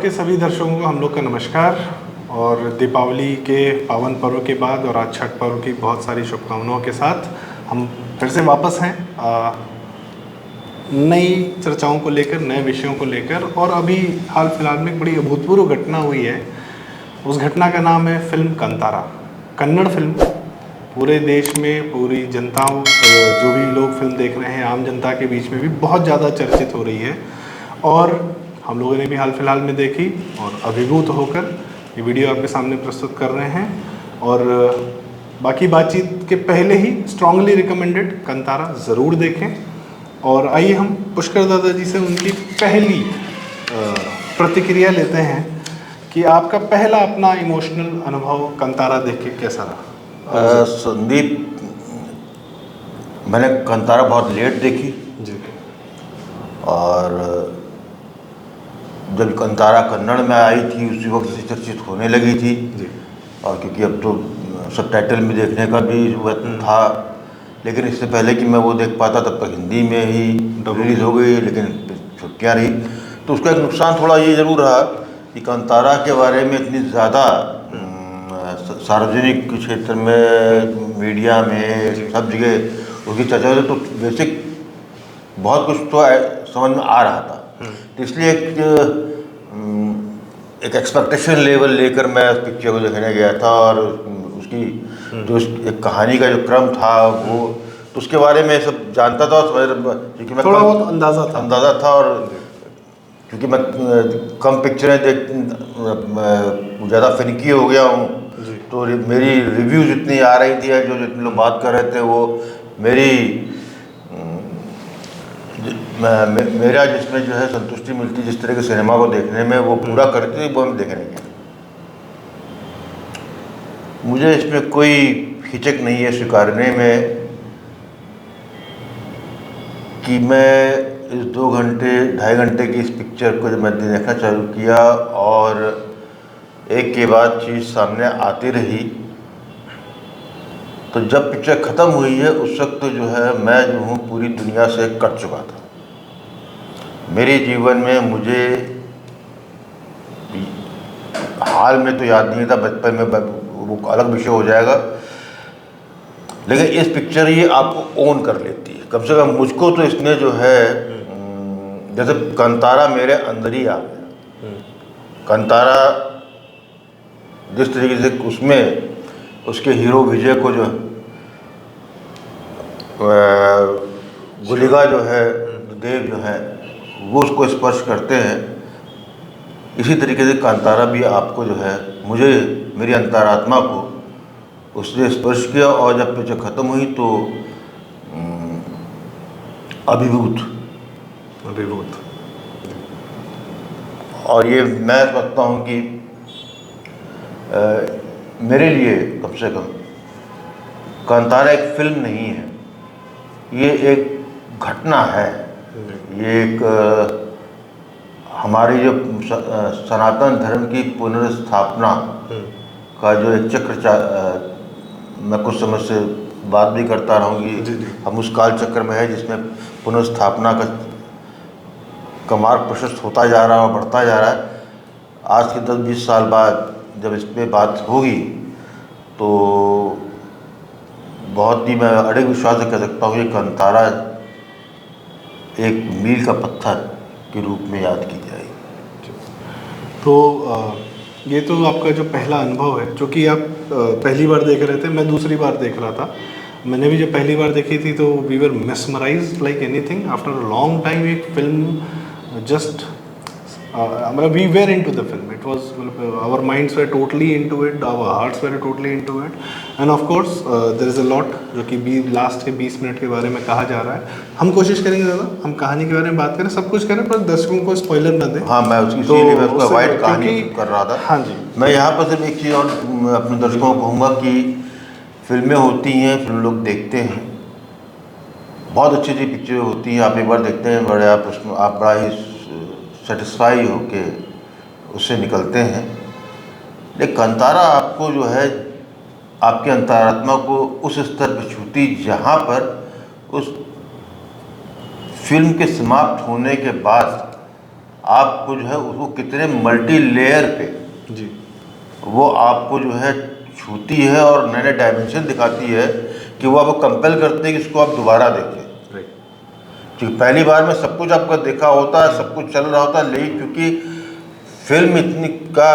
के सभी दर्शकों को हम लोग का नमस्कार। और दीपावली के पावन पर्व के बाद और आज छठ पर्व की बहुत सारी शुभकामनाओं के साथ हम फिर से वापस हैं नई चर्चाओं को लेकर, नए विषयों को लेकर। और अभी हाल फिलहाल में एक बड़ी अभूतपूर्व घटना हुई है। उस घटना का नाम है फिल्म कंतारा। कन्नड़ फिल्म पूरे देश में, पूरी जनताओं, जो भी लोग फिल्म देख रहे हैं, आम जनता के बीच में भी बहुत ज़्यादा चर्चित हो रही है। और हम लोगों ने भी हाल फिलहाल में देखी और अभिभूत होकर ये वीडियो आपके सामने प्रस्तुत कर रहे हैं। और बाकी बातचीत के पहले ही स्ट्रांगली रिकमेंडेड कंतारा ज़रूर देखें। और आइए हम पुष्कर दादा जी से उनकी पहली प्रतिक्रिया लेते हैं कि आपका पहला अपना इमोशनल अनुभव कंतारा देख के कैसा रहा? संदीप, मैंने कंतारा बहुत लेट देखी जी। और जब कंतारा कन्नड़ में आई थी उसी वक्त से चर्चित होने लगी थी जी। और क्योंकि अब तो सबटाइटल में देखने का भी वक्त था, लेकिन इससे पहले कि मैं वो देख पाता तब तक हिंदी में ही रिलीज़ हो गई, लेकिन छुट्टियाँ रही। तो उसका एक नुकसान थोड़ा ये ज़रूर रहा कि कंतारा के बारे में इतनी ज़्यादा सार्वजनिक क्षेत्र में, मीडिया में, सब जगह उसकी चर्चा हो, तो बेसिक बहुत कुछ तो समझ में आ रहा था। तो इसलिए एक एक्सपेक्टेशन लेवल लेकर मैं उस पिक्चर को देखने गया था। और उसकी जो एक कहानी का जो क्रम था वो, तो उसके बारे में सब जानता था, क्योंकि मैं थोड़ा बहुत अंदाज़ा था। और क्योंकि मैं कम पिक्चरें ज़्यादा फिनिकी हो गया हूँ, तो मेरी रिव्यूज़ इतनी आ रही थी, जो जितने लोग बात कर रहे थे वो मेरा जिसमें जो है संतुष्टि मिलती, जिस तरह के सिनेमा को देखने में वो पूरा करती थी, वो हम देखने गए। मुझे इसमें कोई हिचक नहीं है स्वीकारने में कि मैं इस 2 घंटे 2.5 घंटे की इस पिक्चर को जब मैंने देखना चालू किया और एक के बाद चीज़ सामने आती रही, तो जब पिक्चर ख़त्म हुई है उस वक्त तो जो है मैं जो हूँ पूरी दुनिया से कट चुका था। मेरे जीवन में मुझे हाल में तो याद नहीं था, बचपन में वो अलग विषय हो जाएगा, लेकिन इस पिक्चर ये आपको ओन कर लेती है। कम से कम मुझको तो इसने जो है, जैसे कंतारा मेरे अंदर ही आ गया। कंतारा जिस तरीके से उसमें उसके हीरो विजय को जो गुलिका जो है, देव जो है, वो उसको स्पर्श करते हैं, इसी तरीके से कांतारा भी आपको जो है, मुझे, मेरी अंतरात्मा को उसने स्पर्श किया। और जब पिक्चर ख़त्म हुई तो अभिभूत। और ये मैं समझता हूँ कि मेरे लिए कम से कम कांतारा एक फिल्म नहीं है, ये एक घटना है। ये एक हमारी जो सनातन धर्म की पुनर्स्थापना का जो एक चक्र, मैं कुछ समय से बात भी करता रहूँगी, हम उस काल चक्र में है जिसमें पुनर्स्थापना का मार्ग प्रशस्त होता जा रहा है और बढ़ता जा रहा है। आज के 10-20 साल बाद जब इस पर बात होगी तो बहुत ही मैं अड़े विश्वास से कह सकता हूँ कि कंतारा एक मील का पत्थर के रूप में याद की जाएगी। तो ये तो आपका जो पहला अनुभव है, जो कि आप पहली बार देख रहे थे, मैं दूसरी बार देख रहा था। मैंने भी जब पहली बार देखी थी तो we were mesmerised like anything after a long time. एक फिल्म जस्ट मतलब we were into the film, it was our minds were totally into it, our hearts were totally into it. And of course there is a lot जो कि last के 20 minute के बारे में कहा जा रहा है। हम कोशिश करेंगे ज़्यादा हम कहानी के बारे में बात करें, सब कुछ करें, पर दर्शकों को स्पॉइलर ना दें। हाँ, मैं उसकी तो मैं उसको अवॉइड कहानी कर रहा था। हाँ जी, मैं यहाँ पर सिर्फ एक चीज़ और अपने दर्शकों को कहूँगा कि फिल्में होती हैं, फिल्म लोग देखते हैं, बहुत अच्छी अच्छी पिक्चरें होती हैं, आप एक बार देखते हैं, बड़े आप उसमें आप बड़ा ही सेटिस्फाई होके उससे निकलते हैं। लेकिन कंतारा आपको जो है, आपके अंतरात्मा को उस स्तर पर छूती जहाँ पर उस फिल्म के समाप्त होने के बाद आपको जो है उसको कितने मल्टी लेयर पे जी वो आपको जो है छूती है और नए नए डायमेंशन दिखाती है कि वो आपको कंपेल करते हैं कि इसको आप दोबारा देखें। राइट क्योंकि पहली बार में सब कुछ आपका देखा होता है, सब कुछ चल रहा होता है, लेकिन क्योंकि फिल्म इतनी का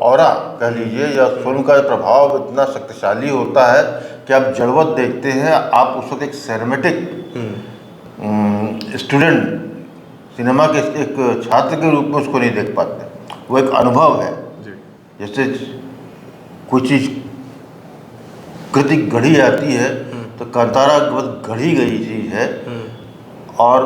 ऑरा कह लीजिए या फिल्म का प्रभाव इतना शक्तिशाली होता है कि आप जड़वत देखते हैं, आप उस वक्त एक सिनेमैटिक स्टूडेंट सिनेमा के एक छात्र के रूप में उसको नहीं देख पाते। वो एक अनुभव है। जी जैसे कोई चीज़ कृति गढ़ी आती है तो कांतारा बहुत गढ़ी गई चीज़ है, और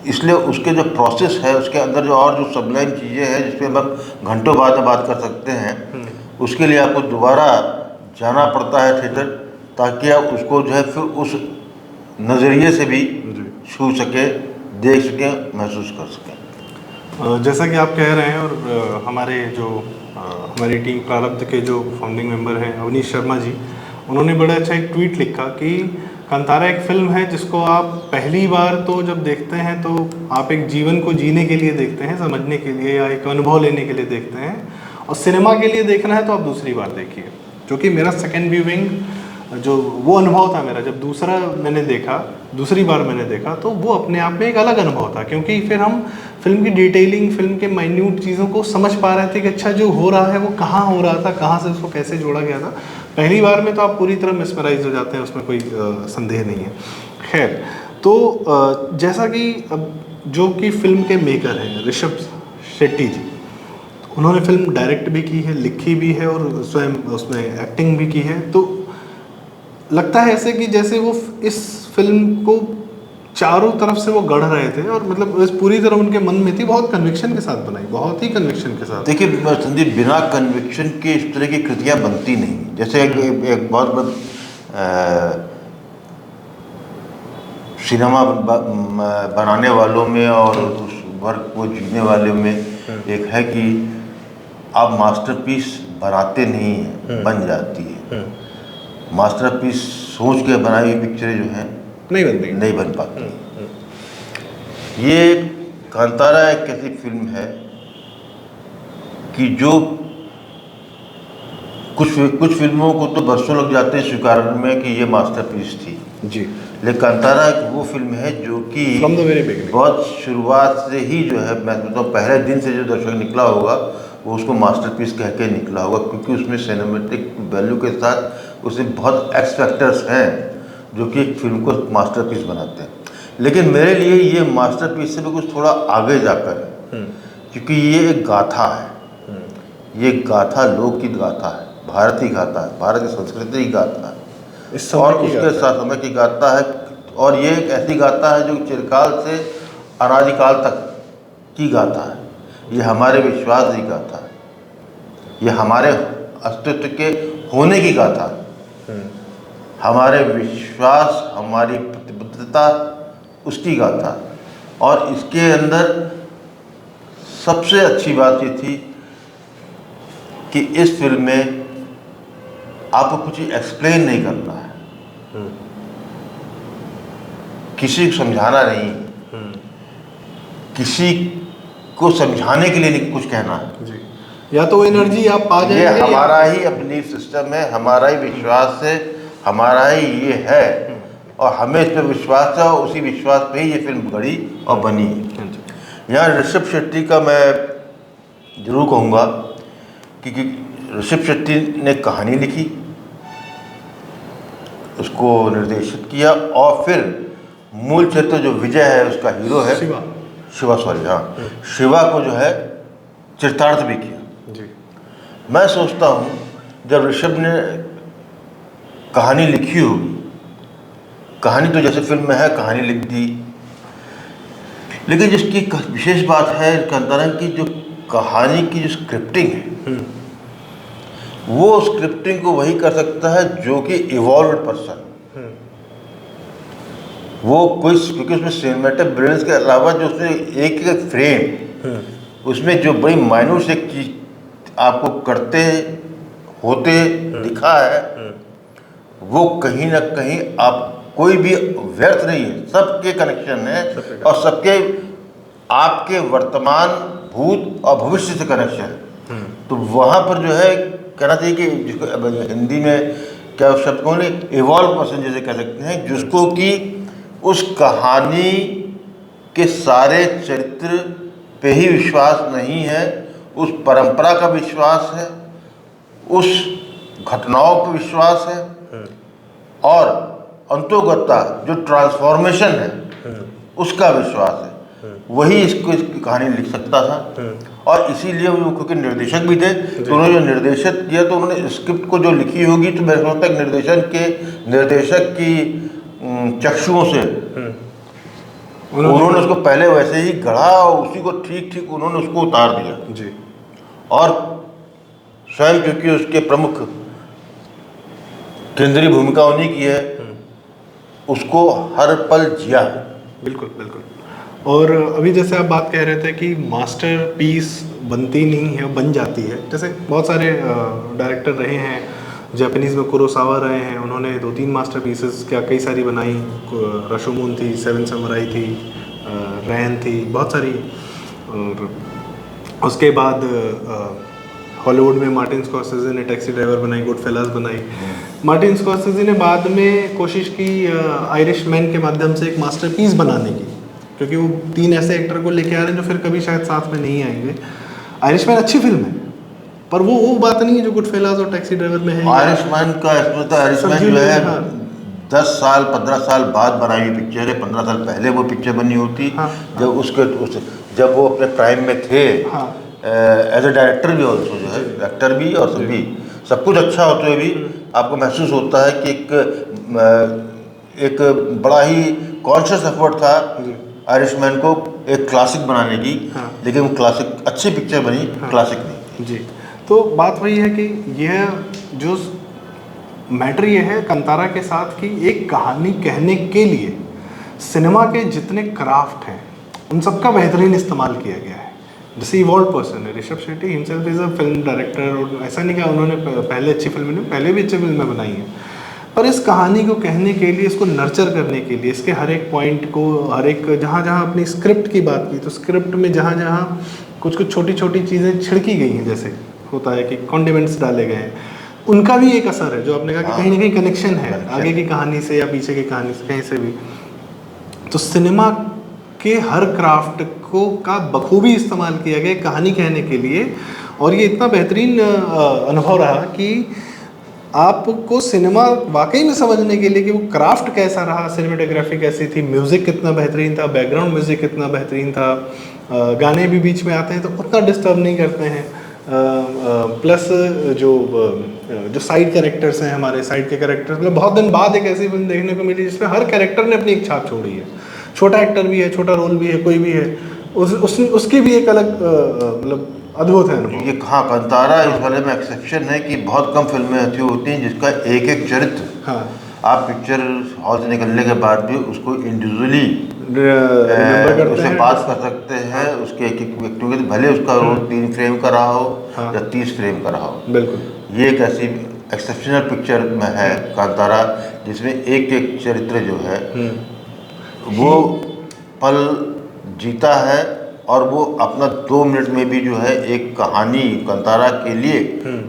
इसलिए उसके जो प्रोसेस है उसके अंदर जो और जो सबलाइन चीज़ें हैं जिस पर हम घंटों बाद में बात कर सकते हैं, उसके लिए आपको दोबारा जाना पड़ता है थिएटर, ताकि आप उसको जो है फिर उस नज़रिए से भी छू सकें, देख सकें, महसूस कर सकें। जैसा कि आप कह रहे हैं, और हमारे जो हमारी टीम प्रारब्ध के जो फाउंडिंग मेंबर हैं अवनीश शर्मा जी, उन्होंने बड़ा अच्छा एक ट्वीट लिखा कि कांतारा एक फिल्म है जिसको आप पहली बार तो जब देखते हैं तो आप एक जीवन को जीने के लिए देखते हैं, समझने के लिए या एक अनुभव लेने के लिए देखते हैं, और सिनेमा के लिए देखना है तो आप दूसरी बार देखिए। जो कि मेरा सेकेंड व्यूइंग जो वो अनुभव था मेरा, जब दूसरी बार मैंने देखा तो वो अपने आप में एक अलग अनुभव था, क्योंकि फिर हम फिल्म की डिटेलिंग, फिल्म के माइन्यूट चीज़ों को समझ पा रहे थे कि अच्छा जो हो रहा है वो कहाँ हो रहा था, कहाँ से उसको कैसे जोड़ा गया था। पहली बार में तो आप पूरी तरह मिसमराइज हो जाते हैं, उसमें कोई संदेह नहीं है। खैर, तो जैसा कि अब जो कि फिल्म के मेकर हैं ऋषभ शेट्टी जी, उन्होंने फिल्म डायरेक्ट भी की है, लिखी भी है और स्वयं उसमें एक्टिंग भी की है, तो लगता है ऐसे कि जैसे वो इस फिल्म को चारों तरफ से वो गढ़ रहे थे, और मतलब पूरी तरह उनके मन में थी, बहुत कन्विक्शन के साथ बनाई, बहुत ही कन्विक्शन के साथ। देखिए संदीप, बिना कन्विक्शन के इस तरह की कृतियाँ बनती नहीं। जैसे एक बहुत सिनेमा बनाने वालों में और उस वर्ग को जीने वालों में एक है कि आप मास्टरपीस बनाते नहीं हैं, बन जाती है। मास्टरपीस सोच के बनाई हुई पिक्चरें जो हैं नहीं बन पाती। ये कांतारा एक ऐसी फिल्म है कि जो कुछ फिल्मों को तो बरसों लग जाते हैं स्वीकार में कि ये मास्टरपीस थी जी, लेकिन कांतारा एक वो फिल्म है जो कि बहुत शुरुआत से ही जो है, मैं बताऊँ पहले दिन से जो दर्शक निकला होगा वो उसको मास्टरपीस कह के निकला होगा, क्योंकि उसमें सिनेमैटिक वैल्यू के साथ उसमें बहुत एक्स फैक्टर्स हैं जो कि एक फिल्म को मास्टरपीस बनाते हैं। लेकिन मेरे लिए ये मास्टरपीस से भी कुछ थोड़ा आगे जाकर है, क्योंकि ये एक गाथा है, ये गाथा लोकगीत गाथा है, भारतीय गाथा है, भारत की संस्कृति की गाथा है, और उसके साथ समय की गाथा है। और ये एक ऐसी गाथा है जो चिरकाल से अनादिकाल तक की गाथा है। ये हमारे विश्वास की गाथा है, ये हमारे अस्तित्व के होने की गाथा है, हमारे विश्वास, हमारी प्रतिबद्धता, उसकी गाथा। और इसके अंदर सबसे अच्छी बात ये थी कि इस फिल्म में आपको कुछ एक्सप्लेन नहीं करना है, किसी को समझाना नहीं, किसी को समझाने के लिए नहीं कुछ कहना है जी। या तो एनर्जी आप पा जाएंगे, ये हमारा ही बिलीफ सिस्टम है, हमारा ही विश्वास है, हमारा ही ये है, और हमें इस पर विश्वास है, और उसी विश्वास पे ही ये फिल्म गढ़ी और बनी है। यहाँ ऋषभ शेट्टी का मैं जरूर कहूँगा क्योंकि ऋषभ शेट्टी ने कहानी लिखी, उसको निर्देशित किया, और फिर मूल चरित्र जो विजय है उसका हीरो है शिवा, सॉरी हाँ, शिवा को जो है चरितार्थ भी किया जी। मैं सोचता हूँ जब ऋषभ ने कहानी लिखी होगी, कहानी तो जैसे फिल्म में है कहानी लिख दी, लेकिन जिसकी विशेष बात है कांतारा की जो कहानी की जो स्क्रिप्टिंग है, वो स्क्रिप्टिंग को वही कर सकता है जो कि इवॉल्व्ड पर्सन। वो कोई, क्योंकि उसमें सिनेमैटिक ब्रिलियंस के अलावा जो उसमें एक एक फ्रेम, उसमें जो बड़ी माइन्यूट एक चीज आपको करते होते दिखा है, वो कहीं ना कहीं आप कोई भी व्यर्थ नहीं है, सबके कनेक्शन है और सबके आपके वर्तमान, भूत और भविष्य से कनेक्शन। तो वहाँ पर जो है कहना चाहिए कि जिसको हिंदी में क्या शब्द कौन, इवॉल्व पर्सन जैसे कह सकते हैं, जिसको कि उस कहानी के सारे चरित्र पे ही विश्वास नहीं है, उस परंपरा का विश्वास है, उस घटनाओं पर विश्वास है, और अंतोगत्ता जो ट्रांसफॉर्मेशन है उसका विश्वास है। वही इसकी कहानी लिख सकता था। और इसीलिए वो क्योंकि निर्देशक भी थे, तो उन्होंने जो निर्देशक किया, तो उन्होंने स्क्रिप्ट को जो लिखी होगी, तो मेरे ख्याल तक निर्देशक की चक्षुओं से उन्होंने उसको पहले वैसे ही गढ़ा और उसी को ठीक ठीक उन्होंने उसको उतार दिया जी। और स्वयं क्योंकि उसके प्रमुख केंद्रीय भूमिका उन्हीं की है, उसको हर पल जिया है। बिल्कुल बिल्कुल। और अभी जैसे आप बात कह रहे थे कि मास्टर पीस बनती नहीं है, बन जाती है। जैसे बहुत सारे डायरेक्टर रहे हैं, जापानीज़ में कुरोसावा रहे हैं, उन्होंने 2-3 मास्टर पीसेस क्या कई सारी बनाई। रशोमोन थी, 7 समुराई थी, रैन थी, बहुत सारी। और उसके बाद हॉलीवुड में मार्टिन स्कॉर्सेज़े ने टैक्सी ड्राइवर बनाई, गुड फेलास बनाई। मार्टिन स्कॉर्सेज़े ने बाद में कोशिश की आयरिशमैन के माध्यम से एक मास्टरपीस बनाने की, क्योंकि वो 3 ऐसे एक्टर को लेके आ रहे हैं जो फिर कभी शायद साथ में नहीं आएंगे। आयरिशमैन अच्छी फिल्म है, पर वो बात नहीं है जो गुड फेलास और टैक्सी ड्राइवर में है। आयरिशमैन का इसमें तो आयरिशमैन जो है 10 साल 15 साल बाद बनाई हुई पिक्चर है। 15 साल पहले वो पिक्चर बनी होती। जब वो अपने प्राइम में थे, एज ए डायरेक्टर भी, ऑल्सो जो है एक्टर भी, और सब कुछ अच्छा होते हुए भी आपको महसूस होता है कि एक बड़ा ही कॉन्शियस एफर्ट था आयरिशमैन को एक क्लासिक बनाने की। लेकिन वो क्लासिक अच्छी पिक्चर बनी, क्लासिक नहीं जी। तो बात वही है कि यह जो मैटर ये है कंतारा के साथ कि एक कहानी कहने के लिए सिनेमा के जितने क्राफ्ट हैं उन सबका बेहतरीन इस्तेमाल किया गया है। जैसे इवॉल्व पर्सन है Rishabh Shetty, himself is a film director, और ऐसा नहीं कि उन्होंने पहले अच्छी फिल्में नहीं, पहले भी अच्छी फिल्में बनाई हैं, पर इस कहानी को कहने के लिए, इसको नर्चर करने के लिए, इसके हर एक पॉइंट को, हर एक जहाँ जहाँ अपनी स्क्रिप्ट की बात की, तो स्क्रिप्ट में जहाँ जहाँ कुछ कुछ छोटी छोटी चीज़ें छिड़की गई हैं, जैसे होता है कि कॉन्डिमेंट्स डाले गए हैं, उनका भी एक असर है, जो आपने कहा कि कहीं ना कहीं कनेक्शन है आगे की कहानी से या पीछे की कहानी से, कहीं से भी। तो सिनेमा के हर क्राफ्ट को का बखूबी इस्तेमाल किया गया कहानी कहने के लिए, और ये इतना बेहतरीन अनुभव रहा कि आपको सिनेमा वाकई में समझने के लिए कि वो क्राफ्ट कैसा रहा, सिनेमेटोग्राफी कैसी थी, म्यूज़िक कितना बेहतरीन था, बैकग्राउंड म्यूज़िक कितना बेहतरीन था, गाने भी बीच में आते हैं तो उतना डिस्टर्ब नहीं करते हैं, प्लस जो साइड कैरेक्टर्स हैं, हमारे साइड के कैरेक्टर्स, मतलब बहुत दिन बाद एक ऐसी फिल्म देखने को मिली जिसमें हर कैरेक्टर ने अपनी एक छाप छोड़ी है। छोटा एक्टर भी है, छोटा रोल भी है, कोई भी है, उसकी भी एक अलग मतलब अद्भुत है अनुभव। ये हाँ, कंतारा इस वाले में एक्सेप्शन है कि बहुत कम फिल्में ऐसी होती हैं जिसका एक एक चरित्र आप पिक्चर हॉल से निकलने के बाद भी उसको इंडिविजुअली उससे बात कर सकते हैं, उसके एक एक व्यक्तियों के, भले उसका रोल 3 फ्रेम का रहा हो या 30 फ्रेम का रहा हो। बिल्कुल, ये एक ऐसी एक्सेप्शनल पिक्चर में है कांतारा, जिसमें एक एक चरित्र जो है वो पल जीता है, और वो अपना 2 मिनट में भी जो है एक कहानी कांतारा के लिए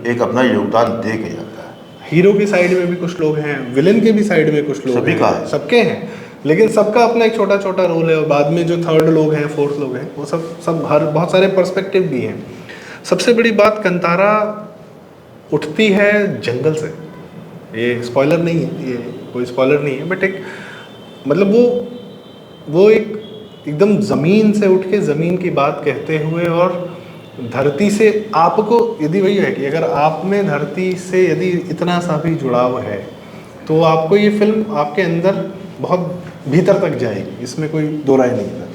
एक अपना योगदान दे के जाता है। हीरो की साइड में भी कुछ लोग हैं, विलेन के भी साइड में कुछ लोग सभी का है, सबके हैं, लेकिन सबका अपना एक छोटा छोटा रोल है, और बाद में जो थर्ड लोग हैं, फोर्थ लोग हैं, वो सब हर बहुत सारे पर्सपेक्टिव भी हैं। सबसे बड़ी बात, कंतारा उठती है जंगल से, ये स्पॉइलर नहीं है, ये कोई स्पॉइलर नहीं है, बट एक मतलब वो एक एकदम ज़मीन से उठ के ज़मीन की बात कहते हुए, और धरती से आपको, यदि वही है कि अगर आप में धरती से यदि इतना सा भी जुड़ाव है, तो आपको ये फिल्म आपके अंदर बहुत भीतर तक जाएगी, इसमें कोई दो राय नहीं है।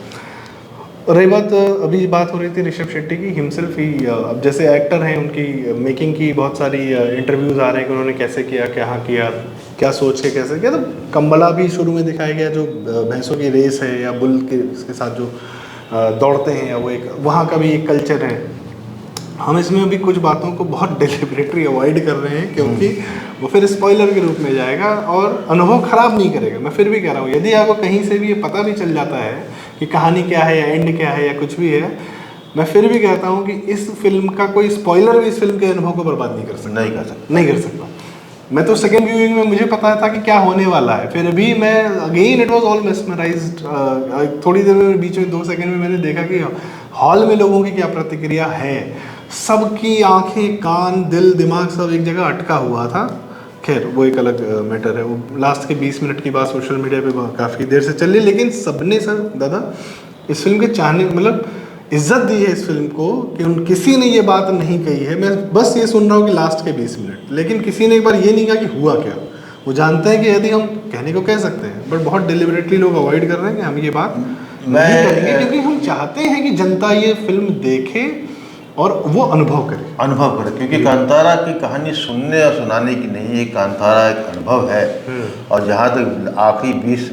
रही बात, अभी बात हो रही थी ऋषभ शेट्टी की, हिमसेल्फ ही, अब जैसे एक्टर हैं, उनकी मेकिंग की बहुत सारी इंटरव्यूज़ आ रहे हैं कि उन्होंने कैसे किया, कहाँ किया, क्या सोच के कैसे किया। तो कंबला भी शुरू में दिखाया गया, जो भैंसों की रेस है या बुल के इसके साथ जो दौड़ते हैं, या वो एक वहाँ का भी एक कल्चर है। हम इसमें अभी कुछ बातों को बहुत डेलिबरेटली अवॉइड कर रहे हैं, क्योंकि वो फिर स्पॉइलर के रूप में जाएगा और अनुभव ख़राब नहीं करेगा। मैं फिर भी कह रहा हूँ, यदि आपको कहीं से भी ये पता भी चल जाता है कि कहानी क्या है या एंड क्या है या कुछ भी है, मैं फिर भी कहता हूँ कि इस फिल्म का कोई स्पॉइलर भी इस फिल्म के अनुभव को बर्बाद नहीं कर सकता। नहीं कर सकता। नहीं कर सकता। मैं तो सेकेंड व्यूइंग में मुझे पता था कि क्या होने वाला है, फिर भी मैं again it was all mesmerised. थोड़ी देर में बीच में 2 सेकंड में मैंने देखा कि हॉल में लोगों की क्या प्रतिक्रिया है, सबकी आंखें कान दिल दिमाग सब एक जगह अटका हुआ था। खैर वो एक अलग मैटर है, वो लास्ट के 20 मिनट की बात सोशल मीडिया पे काफ़ी देर से चल रही, लेकिन सबने सर दादा इस फिल्म के चाहने मतलब इज्जत दी है इस फिल्म को कि उन किसी ने ये बात नहीं कही है। मैं बस ये सुन रहा हूँ कि लास्ट के 20 मिनट, लेकिन किसी ने एक बार ये नहीं कहा कि हुआ क्या। वो जानते हैं कि यदि हम कहने को कह सकते हैं, बट बहुत डिलिबरेटली लोग अवॉइड कर रहे हैं कि हम ये बात नहीं करेंगे, क्योंकि हम चाहते हैं कि जनता ये फिल्म देखे और वो अनुभव करे। क्योंकि कांतारा की कहानी सुनने और सुनाने की नहीं है, कांतारा एक अनुभव है। और जहाँ तक आखिरी 20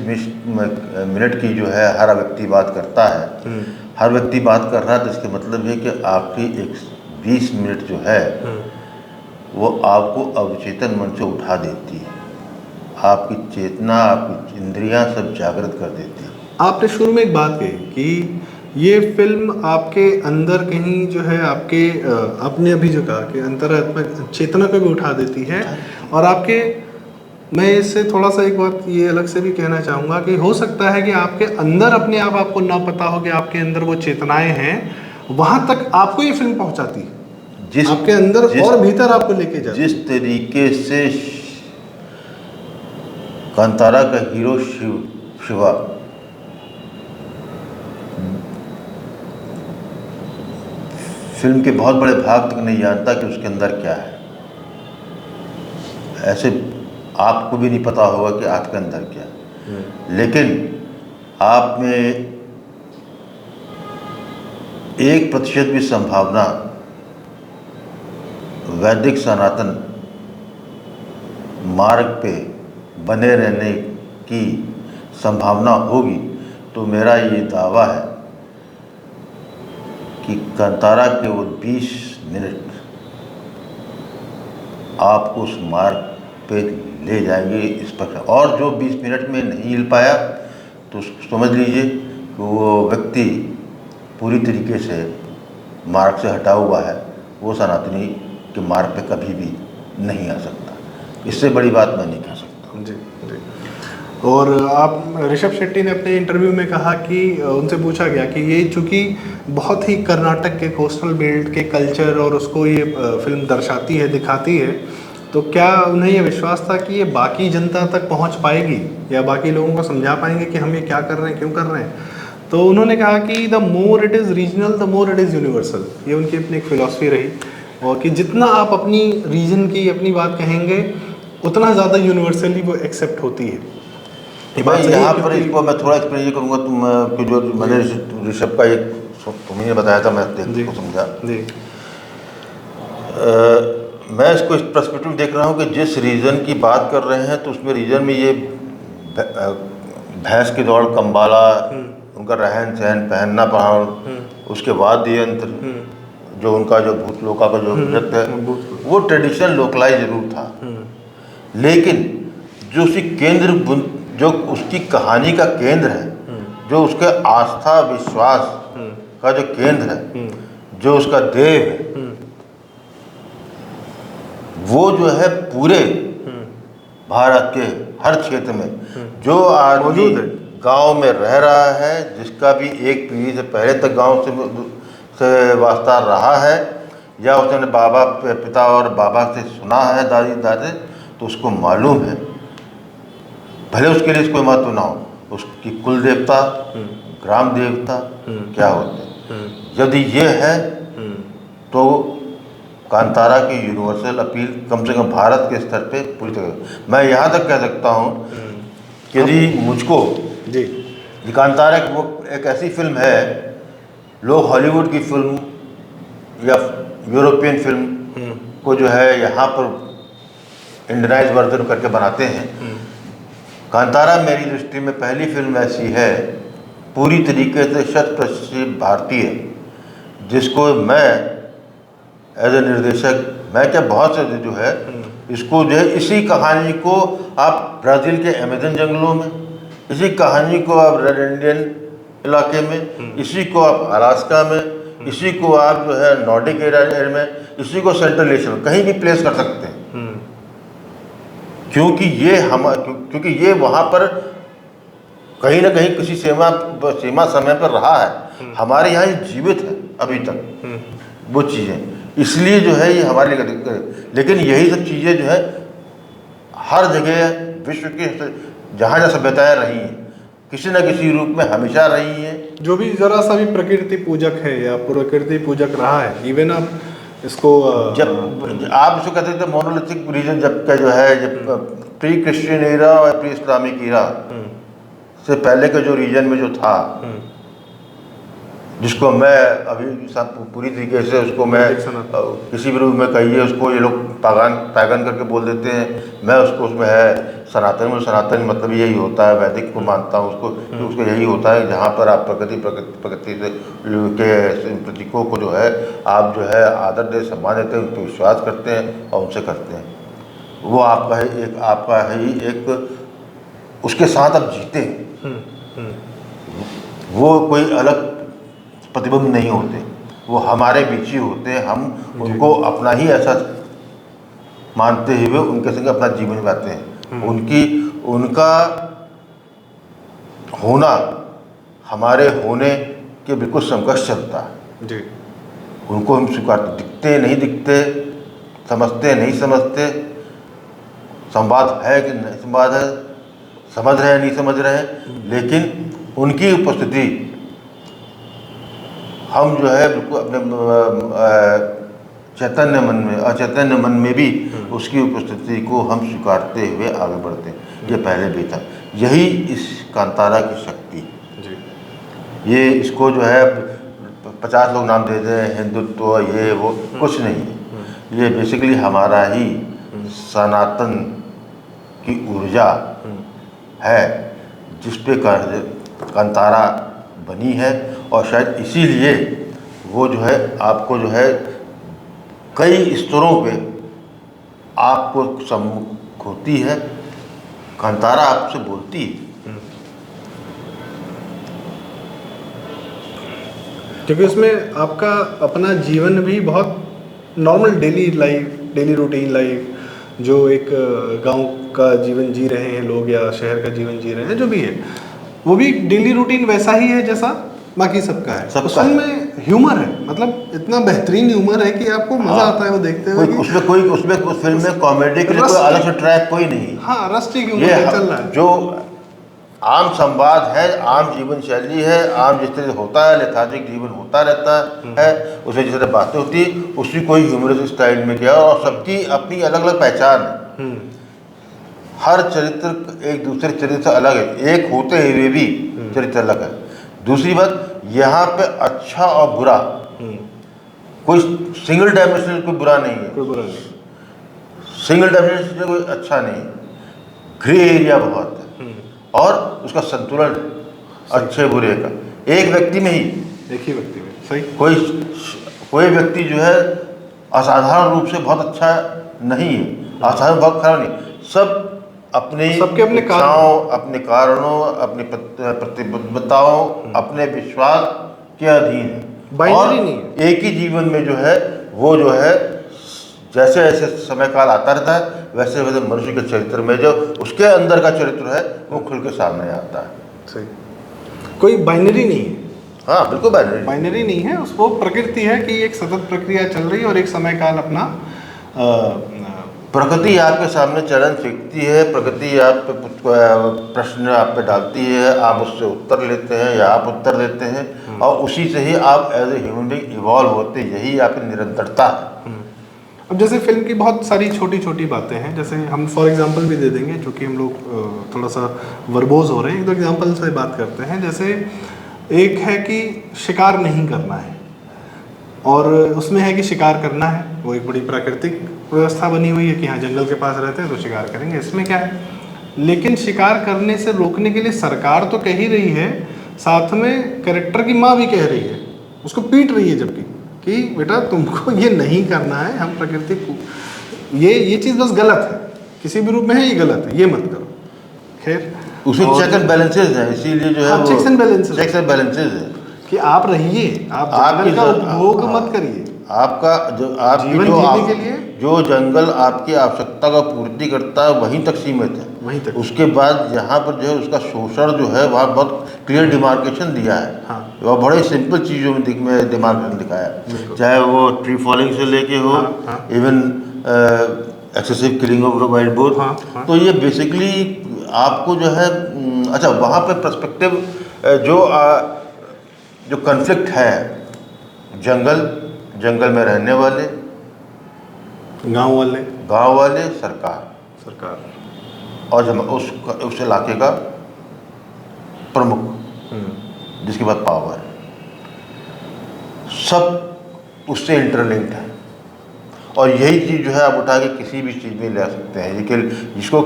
मिनट की जो है हर व्यक्ति बात करता है, हर व्यक्ति बात कर रहा है, तो इसका मतलब है कि आपकी एक 20 मिनट जो है वो आपको अवचेतन मन से उठा देती है, आपकी चेतना आपकी इंद्रियां सब जागृत कर देती है। आपने शुरू में एक बात कही कि ये फिल्म आपके अंदर कहीं जो है आपके आपने अभी जो कहा कि अंतरात्मा चेतना को भी उठा देती है, और आपके मैं इससे थोड़ा सा एक बात ये अलग से भी कहना चाहूँगा कि हो सकता है कि आपके अंदर अपने आप आपको ना पता हो कि आपके अंदर वो चेतनाएं हैं, वहाँ तक आपको ये फिल्म पहुँचाती है, आपके अंदर और भीतर आपको लेके जाती है। जिस तरीके से कांतारा का हीरो शिवा फिल्म के बहुत बड़े भाग तक नहीं जानता कि उसके अंदर क्या है, ऐसे आपको भी नहीं पता होगा कि आपके अंदर क्या है, लेकिन आप में 1% भी संभावना वैदिक सनातन मार्ग पे बने रहने की संभावना होगी, तो मेरा ये दावा है कि कांतारा के वो 20 मिनट आपको उस मार्ग पे ले जाएंगे इस प्रकार। और जो 20 मिनट में नहीं हिल पाया तो समझ लीजिए कि वो व्यक्ति पूरी तरीके से मार्ग से हटा हुआ है, वो सनातनी के मार्ग पे कभी भी नहीं आ सकता। इससे बड़ी बात मैं नहीं कह सकता। जी जी। और आप ऋषभ शेट्टी ने अपने इंटरव्यू में कहा कि उनसे पूछा गया कि ये चूँकि बहुत ही कर्नाटक के कोस्टल बेल्ट के कल्चर और उसको ये फिल्म दर्शाती है दिखाती है, तो क्या उन्हें ये विश्वास था कि ये बाकी जनता तक पहुंच पाएगी या बाकी लोगों को समझा पाएंगे कि हम ये क्या कर रहे हैं, क्यों कर रहे हैं। तो उन्होंने कहा कि the more it is regional the more it is universal. ये उनकी अपनी एक फिलॉसफी रही, और कि जितना आप अपनी रीजन की अपनी बात कहेंगे उतना ज़्यादा यूनिवर्सली वो एक्सेप्ट होती है। भाई यहाँ पर इसको मैं थोड़ा एक्सप्लेन ये करूँगा, तुम जो मैंने ऋषभ का एक तुम्हें बताया था, मैं देख को समझा जी। मैं इसको इस पर्सपेक्टिव देख रहा हूँ कि जिस रीजन की बात कर रहे हैं तो उसमें रीजन में ये भैंस की दौड़, कंबाला, उनका रहन सहन, पहनना पहन, उसके बाद यंत्र, जो उनका जो भूत लोका का जो नृत्य है, वो ट्रेडिशनल लोकलाइज जरूर था, लेकिन जो उसकी केंद्र, जो उसकी कहानी का केंद्र है, जो उसके आस्था विश्वास का जो केंद्र है, जो उसका देव है, वो जो है पूरे भारत के हर क्षेत्र में जो आदमी गांव में रह रहा है, जिसका भी एक पीढ़ी से पहले तक गांव से वास्ता रहा है, या उसने बाबा पिता और बाबा से सुना है, दादी दादे, तो उसको मालूम है, भले उसके लिए कोई महत्व ना हो, उसकी कुल देवता, ग्राम देवता क्या होते हैं। यदि ये है तो कांतारा की यूनिवर्सल अपील कम से कम भारत के स्तर पे पूरी तरह, मैं यहाँ तक कह सकता हूँ कि यदि मुझको जी ये कांतारा वो एक ऐसी फिल्म है, लोग हॉलीवुड की फिल्म या यूरोपियन फिल्म को जो है यहाँ पर इंडियनाइज वर्जन करके बनाते हैं, कांतारा मेरी दृष्टि में पहली फिल्म ऐसी है पूरी तरीके से 100% भारतीय, जिसको मैं एज ए निर्देशक, मैं क्या बहुत से जो है इसको जो है, इसी कहानी को आप ब्राज़ील के अमेज़न जंगलों में, इसी कहानी को आप रेड इंडियन इलाके में, इसी को आप अलास्का में, इसी को आप जो है नॉर्डिक एरिया में, इसी को सेंट्रल एशिया में कहीं भी प्लेस कर सकते हैं। क्योंकि ये वहाँ पर कहीं ना कहीं किसी सीमा समय पर रहा है। हमारे यहाँ ये जीवित है अभी तक वो चीज़ें, इसलिए जो है ये हमारे लिए। लेकिन यही सब चीज़ें जो है हर जगह विश्व के जहाँ जहाँ सभ्यताएँ रही हैं, किसी न किसी रूप में हमेशा रही हैं। जो भी जरा सा भी प्रकृति पूजक है या प्रकृति पूजक रहा है, इवन आप इसको जब आप इसको कहते थे मोनोलिथिक रीजन, जब का जो है जब प्री क्रिश्चियन एरा और प्री इस्लामिक एरा से पहले का जो रीजन में जो था, जिसको मैं अभी पूरी तरीके से उसको मैं किसी भी रूप में कहिए उसको ये लोग पैगन करके बोल देते हैं, मैं उसको उसमें है सनातन मतलब यही होता है, वैदिक को मानता हूँ उसको यही होता है जहाँ पर आप प्रकृति से के प्रतीकों को जो है आप जो है आदर दे सम्मान देते हैं, उन पर विश्वास करते हैं और उनसे करते हैं। वो आपका ही एक उसके साथ आप जीते हैं। वो कोई अलग प्रतिबंध नहीं होते, वो हमारे बीच ही होते हैं। हम उनको अपना ही ऐसा मानते हुए उनके संग अपना जीवन बिताते हैं। उनका होना हमारे होने के बिल्कुल समकक्ष चलता है जी। उनको हम स्वीकारते, दिखते नहीं दिखते, समझते नहीं समझते, संवाद है कि नहीं संवाद है, समझ रहे हैं नहीं समझ रहे हैं, लेकिन उनकी उपस्थिति हम जो है बिल्कुल अपने चैतन्य मन में अचैतन्य मन में भी उसकी उपस्थिति को हम स्वीकारते हुए आगे बढ़ते हैं। ये पहले भी था, यही इस कांतारा की शक्ति जी। ये इसको जो है 50 लोग नाम दे दें, हिंदुत्व ये वो कुछ नहीं है। ये बेसिकली हमारा ही सनातन की ऊर्जा है जिस पे कांतारा बनी है, और शायद इसीलिए वो जो है आपको जो है कई स्तरों पे आपको सम्मुख होती है। कांतारा आपसे बोलती है क्योंकि उसमें आपका अपना जीवन भी बहुत normal daily life, daily routine life, जो एक गांव का जीवन जी रहे हैं लोग या शहर का जीवन जी रहे हैं, जो भी है वो भी डेली रूटीन वैसा ही है जैसा बाकी सबका है। उसमें ह्यूमर है, मतलब इतना बेहतरीन ह्यूमर है कि आपको मजा आता है वो देखते हुए। उसमें उस फिल्म में कॉमेडी के लिए कोई अलग से ट्रैक कोई नहीं। हाँ, रस्टिक ह्यूमर चल रहा है, जो आम संवाद है, आम जीवन शैली है, आम जिस तरह होता है लेथार्जिक जीवन होता रहता है, उसमें जिस तरह बातें होती है उसी कोई ह्यूमरस स्टाइल में किया, और सबकी अपनी अलग अलग पहचान है। हर चरित्र एक दूसरे चरित्र से अलग है, एक होते हुए भी चरित्र अलग है। दूसरी बात, यहाँ पे अच्छा और बुरा कोई सिंगल डायमेंशनल कोई बुरा नहीं है, कोई बुरा नहीं, सिंगल डायमेंशनल कोई अच्छा नहीं, ग्रे एरिया बहुत है, और उसका संतुलन अच्छे बुरे का एक व्यक्ति में ही, एक ही व्यक्ति में। सही, कोई व्यक्ति जो है असाधारण रूप से बहुत अच्छा नहीं है, असाधारण बहुत खराब नहीं, सब सबके अपने इच्छाओं, अपने कारणों, अपनी प्रतिबद्धताओं, अपने विश्वास के अधीन है, और नहीं। एक ही जीवन में जो है वो जो है जैसे जैसे समय काल आता रहता है वैसे वैसे मनुष्य के चरित्र में जो उसके अंदर का चरित्र है वो खुल के सामने आता है। सही, कोई बाइनरी नहीं है। हाँ, बिल्कुल बाइनरी नहीं है, उसको प्रकृति है कि एक सतत प्रक्रिया चल रही है और एक समय काल अपना प्रकृति आपके सामने चरण फेंकती है, प्रकृति आप पे प्रश्न आप पे डालती है, आप उससे उत्तर लेते हैं या आप उत्तर देते हैं, और उसी से ही आप as a human being evolve होते हैं। यही आपकी निरंतरता है। अब जैसे फिल्म की बहुत सारी छोटी छोटी बातें हैं, जैसे हम फॉर एग्जांपल भी दे देंगे, चूँकि हम लोग थोड़ा सा वर्बोज हो रहे हैं, एक दो एग्जांपल से बात करते हैं। जैसे एक है कि शिकार नहीं करना है, और उसमें है कि शिकार करना है, वो एक बड़ी प्राकृतिक व्यवस्था बनी हुई है कि हाँ जंगल के पास रहते हैं तो शिकार करेंगे, इसमें क्या है। लेकिन शिकार करने से रोकने के लिए सरकार तो कह ही रही है, साथ में कैरेक्टर की माँ भी कह रही है, उसको पीट रही है जबकि कि बेटा तुमको ये नहीं करना है, हम प्रकृति को ये चीज़ बस गलत है, किसी भी रूप में है ये गलत है, ये मत करो। खैर, उसमें और चेक एंड बैलेंसेज है, इसीलिए जो है हाँ, वो checks and balances। Checks and balances है कि आप रहिए, आप आपकी जंगल का उपभोग हाँ, मत करिए। आपका जो आपकी जीवन जो जीने के लिए जो जंगल आपकी आवश्यकता का पूर्ति करता है वहीं तक सीमित है। वहीं तक। उसके बाद यहाँ पर जो है उसका शोषण जो है वहाँ बहुत क्लियर डिमार्केशन दिया है। हाँ। वह बड़े सिंपल चीज़ों में डिमार्केशन दिखाया है, चाहे वो ट्री फॉलिंग से लेके हो, हाँ, हाँ। Even excessive killing of wild boar. हाँ, हाँ। तो ये बेसिकली आपको जो है अच्छा वहाँ पे पर्सपेक्टिव जो कन्फ्लिक्ट है, जंगल में रहने वाले, गांव वाले, सरकार और उस इलाके का प्रमुख जिसके पास पावर है, सब उससे इंटरलिंक्ड है। और यही चीज़ जो है आप उठा के किसी भी चीज़ में ले आ सकते हैं। लेकिन जिसको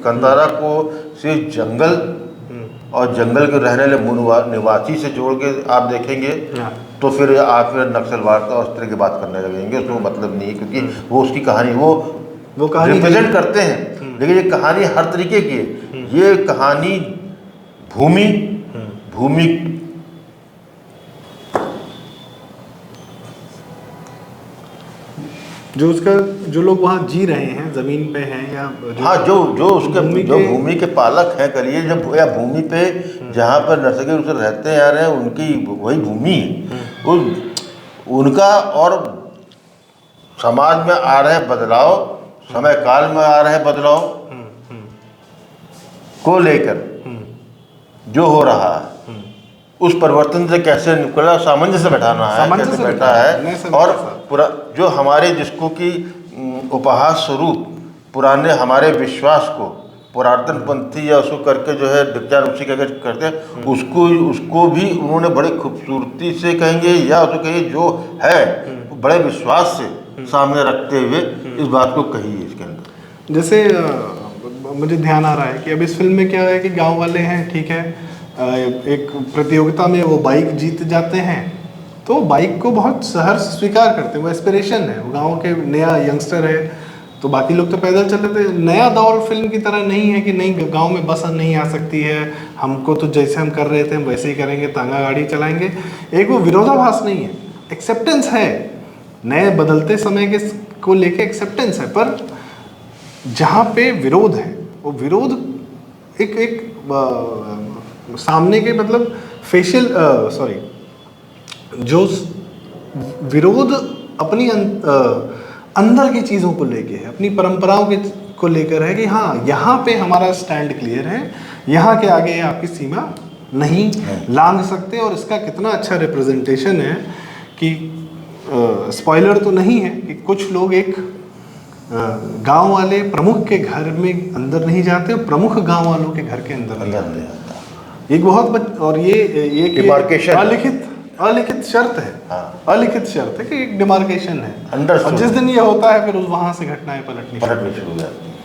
कंतारा को सिर्फ जंगल और जंगल के रहने वाले निवासी से जोड़ के आप देखेंगे तो फिर आप नक्सलवाद और इस तरह की बात करने लगेंगे, उसको मतलब नहीं है, क्योंकि वो उसकी कहानी वो कहानी रिप्रेजेंट करते हैं। लेकिन ये कहानी हर तरीके की है। ये कहानी भूमि जो उसका जो लोग वहाँ जी रहे हैं, जमीन पे हैं या हाँ, जो उसके जो भूमि के पालक हैं, करिए जब या भूमि पे जहाँ पर नर्सरी उसे रहते आ रहे हैं उनकी वही भूमि है। उनका और समाज में आ रहे बदलाव, समय काल में आ रहे बदलाव को लेकर जो हो रहा है उस परिवर्तन से कैसे निकला, सामंजस्य बैठाना है, कैसे बैठा है। और पूरा जो हमारे जिसको कि उपहास स्वरूप पुराने हमारे विश्वास को पुरातनपंथी या उसको करके जो है डिप्चारूसी करते हैं, उसको भी उन्होंने बड़े खूबसूरती से कहेंगे या उसको कहिए जो है बड़े विश्वास से सामने रखते हुए इस बात को कही है इसके अंदर। जैसे मुझे ध्यान आ रहा है कि अब इस फिल्म में क्या है कि गांव वाले हैं, ठीक है, एक प्रतियोगिता में वो बाइक जीत जाते हैं, तो बाइक को बहुत सहर्ष स्वीकार करते हैं, वो एस्पिरेशन है, वो गांव के नया यंगस्टर है, तो बाकी लोग तो पैदल चलते थे। नया दौर फिल्म की तरह नहीं है कि नहीं गांव में बस नहीं आ सकती है, हमको तो जैसे हम कर रहे थे हम वैसे ही करेंगे, तांगा गाड़ी चलाएंगे। एक वो विरोधाभास नहीं है, एक्सेप्टेंस है, नए बदलते समय के को लेके एक्सेप्टेंस है। पर जहाँ पे विरोध है वो विरोध एक सामने के मतलब फेशियल जो विरोध अपनी अंदर की चीज़ों को लेके है, अपनी परंपराओं को लेकर है कि हाँ यहाँ पे हमारा स्टैंड क्लियर है, यहाँ के आगे आपकी सीमा नहीं लांघ सकते। और इसका कितना अच्छा रिप्रेजेंटेशन है कि स्पॉइलर तो नहीं है कि कुछ लोग एक गांव वाले प्रमुख के घर में अंदर नहीं जाते और प्रमुख गांव वालों के घर के अंदर नहीं जाते। एक बहुत और ये अलिखित शर्त है। हाँ। अलिखित शर्त है कि एक डिमार्केशन है और जिस दिन ये होता है फिर उस वहां से घटनाएं पलटनी शुरू हो जाती हैं।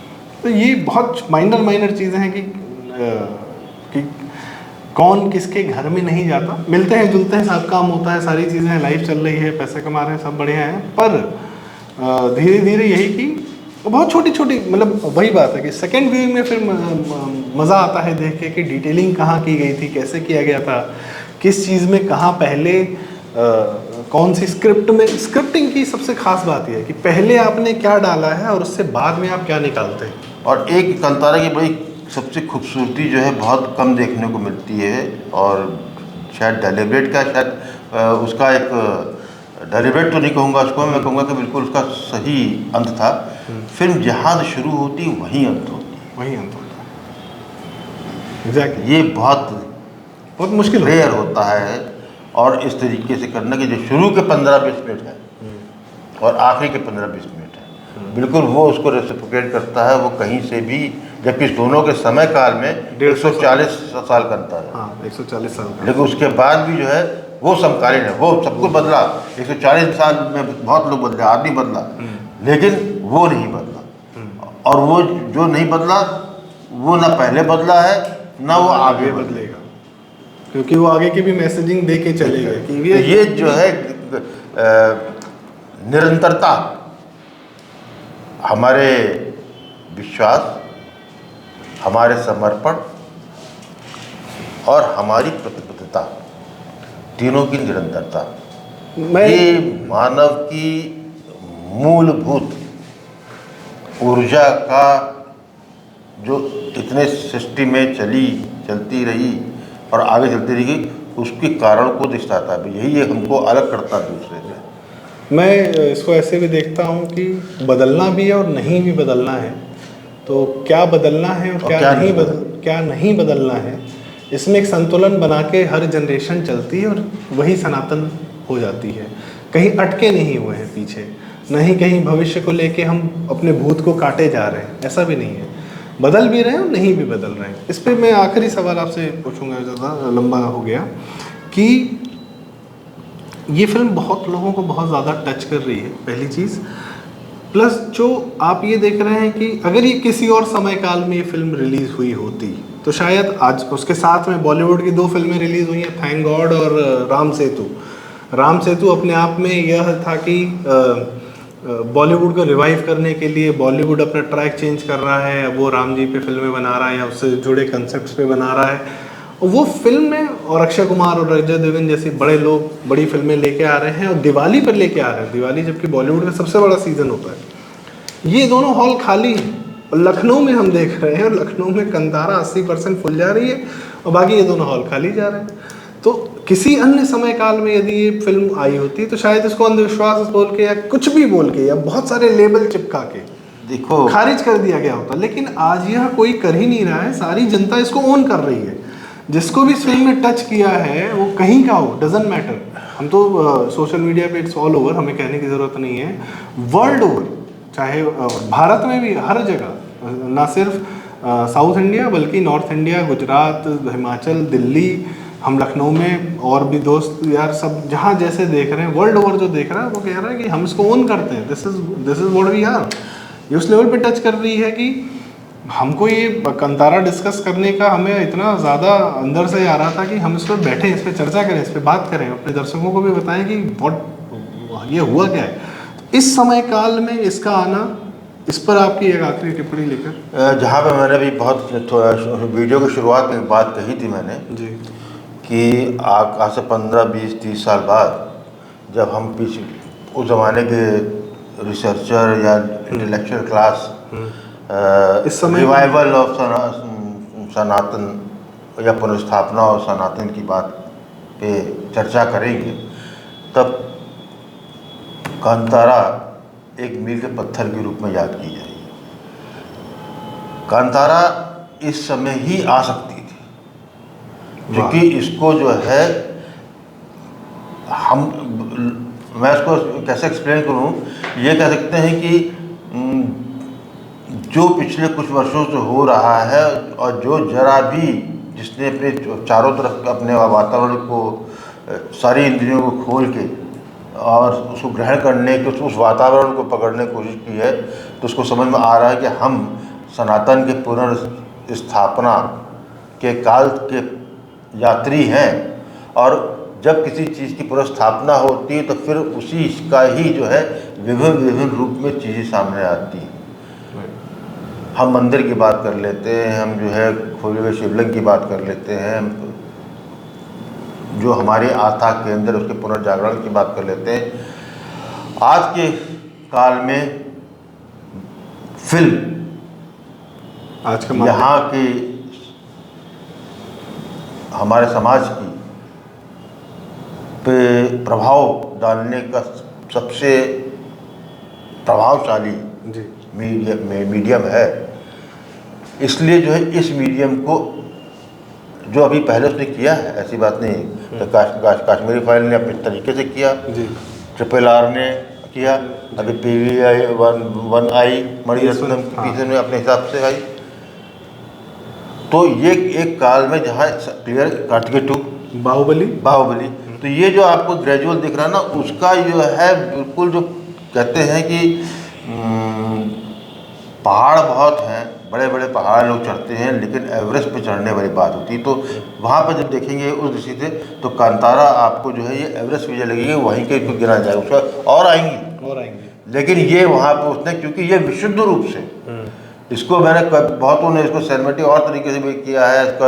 तो ये बहुत माइनर चीजें हैं कि कौन किसके घर में नहीं जाता, मिलते हैं जुलते हैं, सब काम होता है, सारी चीजें, लाइफ चल रही है, पैसे कमा रहे हैं, सब बढ़िया है। पर धीरे धीरे यही कि बहुत छोटी छोटी मतलब वही बात है कि सेकेंड व्यूइंग में फिर मज़ा आता है देख के कि डिटेलिंग कहाँ की गई थी, कैसे किया गया था, किस चीज़ में कहाँ पहले कौन सी स्क्रिप्टिंग की सबसे खास बात यह है कि पहले आपने क्या डाला है और उससे बाद में आप क्या निकालते हैं। और एक कंतारा की बड़ी सबसे खूबसूरती जो है बहुत कम देखने को मिलती है और शायद डेलिब्रेट का शायद उसका एक डेलिब्रेट तो नहीं कहूँगा उसको, मैं कहूँगा कि बिल्कुल उसका सही अंत था। फिल्म जहाँ से शुरू होती वहीं अंत होता है। एग्जैक्टली। ये बहुत मुश्किल रेयर होता है और इस तरीके से करना कि जो शुरू के 15-20 मिनट है और आखिरी के 15-20 मिनट है बिल्कुल वो उसको रेसिप्रोकेट करता है, वो कहीं से भी, जबकि दोनों के समय काल में 140 साल का अंतर है। 140 साल का। लेकिन उसके बाद भी जो है वो समकालीन है, वो सब कुछ बदला। 140 साल में बहुत लोग बदले, आदमी बदला, लेकिन वो नहीं बदला। और वो जो नहीं बदला वो ना पहले बदला है ना वो आगे बदलेगा, क्योंकि वो आगे की भी मैसेजिंग दे के चलेगा कि ये जो है निरंतरता, हमारे विश्वास, हमारे समर्पण और हमारी प्रतिबद्धता, तीनों की निरंतरता, मैं ये मानव की मूलभूत ऊर्जा का जो इतने सृष्टि में चलती रही और आगे चलती रहेगी, उसके कारण को दिखाता है। यही ये हमको अलग करता है दूसरे से। मैं इसको ऐसे भी देखता हूँ कि बदलना भी है और नहीं भी बदलना है। तो क्या बदलना है और क्या नहीं बदलना है, इसमें एक संतुलन बना के हर जनरेशन चलती है और वही सनातन हो जाती है। कहीं अटके नहीं हुए हैं पीछे, नहीं कहीं भविष्य को लेके हम अपने भूत को काटे जा रहे हैं, ऐसा भी नहीं है। बदल भी रहे हैं और नहीं भी बदल रहे हैं। इस पर मैं आखिरी सवाल आपसे पूछूंगा, ज़्यादा लंबा हो गया, कि ये फिल्म बहुत लोगों को बहुत ज़्यादा टच कर रही है, पहली चीज़। प्लस जो आप ये देख रहे हैं कि अगर ये किसी और समय काल में ये फिल्म रिलीज़ हुई होती तो शायद आज उसके साथ में बॉलीवुड की 2 फिल्में रिलीज़ हुई हैं, थैंक गॉड और राम सेतु। राम सेतु अपने आप में यह था कि बॉलीवुड को रिवाइव करने के लिए बॉलीवुड अपना ट्रैक चेंज कर रहा है, वो राम जी पे फिल्में बना रहा है या उससे जुड़े कंसेप्ट्स पे बना रहा है। वो फिल्म में और अक्षय कुमार और अजय देवगन जैसे बड़े लोग बड़ी फिल्में लेके आ रहे हैं और दिवाली पर लेके आ रहे हैं। दिवाली जबकि बॉलीवुड का सबसे बड़ा सीजन होता है। ये दोनों हॉल खाली हैं और लखनऊ में हम देख रहे हैं और लखनऊ में कंतारा 80% फुल जा रही है और बाकी ये दोनों हॉल खाली जा रहे हैं। तो किसी अन्य समय काल में यदि ये फिल्म आई होती तो शायद इसको अंधविश्वास बोल के या कुछ भी बोल के या बहुत सारे लेबल चिपका के देखो खारिज कर दिया गया होता। लेकिन आज यह कोई कर ही नहीं रहा है, सारी जनता इसको ओन कर रही है। जिसको भी इस फिल्म में टच किया है वो कहीं का हो, डजेंट मैटर। हम तो सोशल मीडिया पे इट्स ऑल ओवर, हमें कहने की ज़रूरत नहीं है, वर्ल्ड ओवर, चाहे भारत में भी हर जगह, ना सिर्फ साउथ इंडिया बल्कि नॉर्थ इंडिया, गुजरात, हिमाचल, दिल्ली, हम लखनऊ में और भी दोस्त यार सब जहाँ जैसे देख रहे हैं, वर्ल्ड ओवर जो देख रहा है वो कह रहा है कि हम इसको ओन करते हैं। This is what we are. ये उस लेवल पे टच कर रही है कि हमको ये कंतारा डिस्कस करने का हमें इतना ज़्यादा अंदर से आ रहा था कि हम इस पर बैठें, इस पर चर्चा करें, इस पर बात करें, अपने दर्शकों को भी बताएं कि व्हाट ये हुआ क्या है। तो इस समय काल में इसका आना, इस पर आपकी एक आखिरी टिप्पणी लेकर। जहाँ पे मैंने भी बहुत वीडियो की शुरुआत में बात कही थी मैंने जी कि आज से 15, 20, 30 साल बाद जब हम पीछे उस ज़माने के रिसर्चर या इंटेलेक्चुअल क्लास इस समय रिवाइवल ऑफ सनातन या पुनर्स्थापना और सनातन की बात पे चर्चा करेंगे, तब कांतारा एक मील के पत्थर के रूप में याद की जाएगी। कांतारा इस समय ही आ सकती थी, क्योंकि इसको जो है मैं इसको कैसे एक्सप्लेन करूं, ये कह सकते हैं कि जो पिछले कुछ वर्षों से हो रहा है और जो जरा भी जिसने अपने चारों तरफ अपने वातावरण को, सारी इंद्रियों को खोल के और उसको ग्रहण करने के, उस वातावरण को पकड़ने की कोशिश की है, तो उसको समझ में आ रहा है कि हम सनातन के पुनर्स्थापना के काल के यात्री हैं। और जब किसी चीज़ की पुनर्स्थापना होती है तो फिर उसी का ही जो है विभिन्न रूप में चीज़ें सामने आती हैं। हम मंदिर की बात कर लेते हैं, हम जो है खोले हुए शिवलिंग की बात कर लेते हैं, जो हमारी आस्था के अंदर उसके पुनर्जागरण की बात कर लेते हैं। आज के काल में फिल्म आज का यहाँ की हमारे समाज की पे प्रभाव डालने का सबसे प्रभावशाली मीडियम है। इसलिए जो है इस मीडियम को जो अभी पहले उसने किया है, ऐसी बात नहीं, तो कश्मीरी फाइल ने अपने तरीके से किया, RRR ने किया, अभी PVI 1 आई, मणिरत्नम पीछे में अपने हिसाब से आई। तो ये एक काल में जहाँ क्लियर कार्तिकेय 2 बाहुबली, तो ये जो आपको ग्रेजुअल दिख रहा है ना, उसका जो है बिल्कुल जो कहते हैं कि पहाड़ बहुत हैं, बड़े बड़े पहाड़ लोग चढ़ते हैं, लेकिन एवरेस्ट पे चढ़ने वाली बात होती है। तो वहाँ पर जब देखेंगे उस दृष्टि से, तो कांतारा आपको जो है ये एवरेस्ट पे जो लगेगी वहीं के इसको गिना जाएगा, उसका और आएंगी, लेकिन ये वहाँ पर उसने, क्योंकि ये विशुद्ध रूप से इसको मैंने बहुतों ने इसको सिनेमेटिक और तरीके से भी किया है, इसका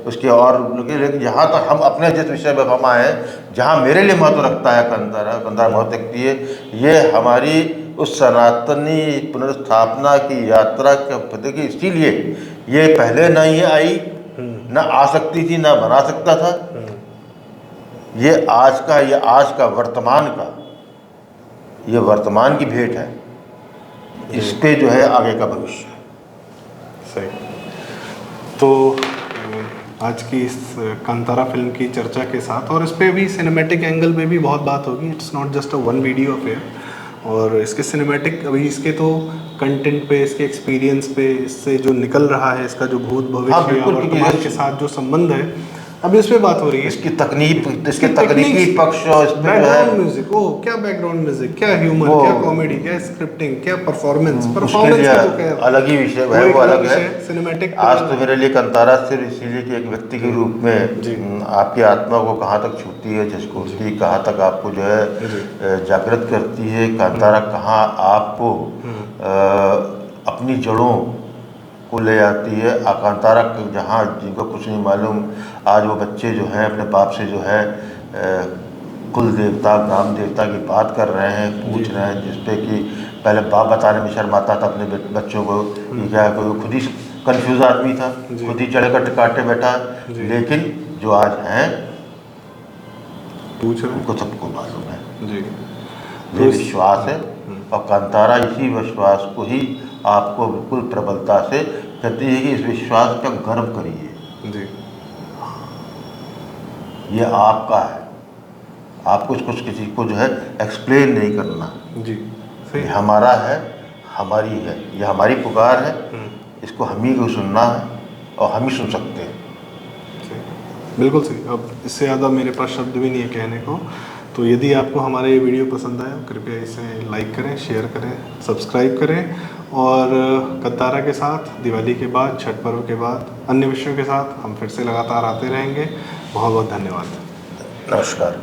उसके और लेकिन यहाँ तक हम अपने जिस विषय पर हम आए हैं, जहाँ मेरे लिए महत्व रखता है कंतारा महत्व रखती है, ये हमारी उस सनातनी पुनर्स्थापना की यात्रा के प्रति की, इसीलिए ये पहले ना ये आई, ना आ सकती थी, ना बना सकता था। ये आज का वर्तमान की भेंट है, इस पे जो है आगे का भविष्य। सही। तो आज की इस कांतारा फिल्म की चर्चा के साथ, और इस पे भी सिनेमैटिक एंगल पे भी बहुत बात होगी, it's not just a one video affair, और इसके सिनेमैटिक अभी इसके तो कंटेंट पे, इसके एक्सपीरियंस पे, इससे जो निकल रहा है, इसका जो भूत भविष्य और वर्तमान के साथ जो संबंध है, अभी इस पे बात हो रही है। इसके तकनीकी पक्ष और इस पे बैकग्राउंड म्यूजिक, ओह क्या बैकग्राउंड म्यूजिक, क्या ह्यूमर, क्या कॉमेडी, क्या स्क्रिप्टिंग, क्या परफॉर्मेंस अलग ही विषय है, वो अलग है सिनेमैटिक। आज तो मेरे लिए कंतारा सिर्फ इसीलिए कि एक व्यक्ति के रूप में आपकी आत्मा को कहाँ तक छूती है, झकझोरती, कहाँ तक आपको जो है जागृत करती है, कांतारा कहाँ आपको अपनी जड़ों को ले आती है। कांतारा जहाँ जिनको कुछ नहीं मालूम, आज वो बच्चे जो हैं अपने बाप से जो है कुल देवता, ग्राम देवता की बात कर रहे हैं, पूछ रहे हैं, जिसपे कि पहले बाप बताने में शर्माता था अपने बच्चों को कि क्या, कोई खुद ही कंफ्यूज आदमी था, खुद ही चढ़े कट काटे बैठा, लेकिन जो आज हैं पूछ रहे उनको सबको मालूम है जी। ये विश्वास है, और कांतारा इसी विश्वास को ही आपको बिल्कुल प्रबलता से कहती है कि इस विश्वास का गर्व करिए जी। ये आपका है, आपको कुछ किसी को जो है एक्सप्लेन नहीं करना जी। ये हमारा है, हमारी है, ये हमारी पुकार है, इसको हम ही को सुनना है और हम ही सुन सकते हैं। बिल्कुल सही। अब इससे ज़्यादा मेरे पास शब्द भी नहीं है कहने को। तो यदि आपको हमारा ये वीडियो पसंद आया, कृपया इसे लाइक करें, शेयर करें, सब्सक्राइब करें, और कंतारा के साथ दिवाली के बाद, छठ पर्व के बाद अन्य विषयों के साथ हम फिर से लगातार आते रहेंगे। बहुत बहुत धन्यवाद। नमस्कार।